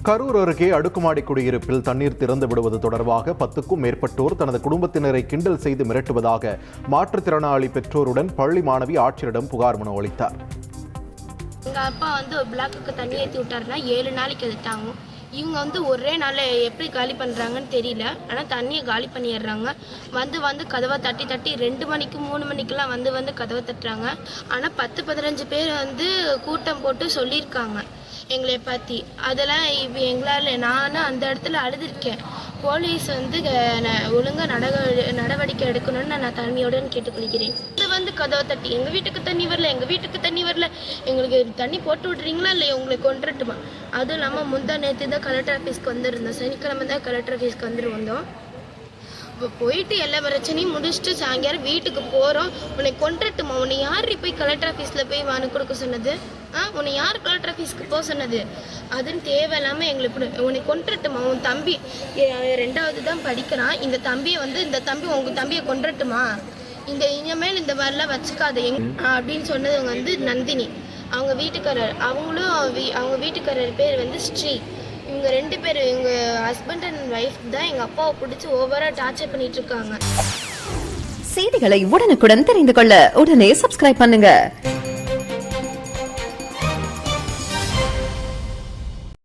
கரூர் அருகே அடுக்குமாடி குடியிருப்பில் தண்ணீர் திறந்து விடுவது தொடர்பாக 10க்கும் மேற்பட்டோர் தனது குடும்பத்தினரை கிண்டல் செய்து மிரட்டுவதாக மாற்றுத்திறனாளி பெற்றோருடன் பள்ளி மாணவி ஆட்சியரிடம் புகார் மனு அளித்தார். எங்கள் அப்பா ஒரு பிளாக்குக்கு தண்ணி ஏற்றி விட்டாருன்னா 7 நாளைக்கு அது தாங்கும். இவங்க ஒரே நாள் எப்படி காலி பண்ணுறாங்கன்னு தெரியல. ஆனால் தண்ணியை காலி பண்ணிடுறாங்க. வந்து கதவை தட்டி 2 மணிக்கு 3 மணிக்கெலாம் வந்து கதவை தட்டுறாங்க. ஆனால் 10-15 பேர் கூட்டம் போட்டு சொல்லியிருக்காங்க எங்களை பற்றி. அதெல்லாம் எங்களால் நானும் அந்த இடத்துல அழுதுருக்கேன். போலீஸ் ஒழுங்காக நடவடிக்கை எடுக்கணும்னு நான் தண்ணியோடு கேட்டுக்கொள்கிறேன். கதவை தட்டி எங்கள் வீட்டுக்கு தண்ணி வரல, எங்களுக்கு தண்ணி போட்டு விட்றீங்களா இல்லை உங்களை கொண்டுட்டுமா. அதுவும் இல்லாமல் முந்தா நேற்று தான் கலெக்டர் ஆஃபீஸ்க்கு வந்திருந்தோம். சனிக்கிழமை தான் கலெக்டர் ஆஃபீஸ்க்கு வந்தோம். இப்போ போயிட்டு எல்லா பிரச்சனையும் முடிச்சுட்டு சாயங்காலம் வீட்டுக்கு போகிறோம். உன்னை கொண்டுட்டுமா, உன்னை யார் போய் கலெக்டர் ஆஃபீஸில் போய் மனு கொடுக்க சொன்னது? உன்னை யார் கலெக்டர் ஆஃபீஸ்க்கு போக சொன்னது? அதுன்னு தேவையில்லாமல் எங்களுக்கு உன்னை கொண்டுட்டுமா, உன் தம்பி 2வது தான் படிக்கிறான். இந்த தம்பி உங்கள் தம்பியை கொண்டுட்டுமா, இனிமேல் இந்த மாதிரிலாம் வச்சுக்காத அப்படின்னு சொன்னது நந்தினி. அவங்க வீட்டுக்காரர், அவங்க வீட்டுக்காரர் பேர் ஸ்ரீ. இவங்க 2 பேர், இவங்க ஹஸ்பண்ட் அண்ட் ஒய்ஃப் தான் எங்கள் அப்பாவை பிடிச்சி ஓவராக டார்ச்சர் பண்ணிட்டு இருக்காங்க. செய்திகளை உடனுக்குடன் தெரிந்து கொள்ள உடனே சப்ஸ்கிரைப் பண்ணுங்க.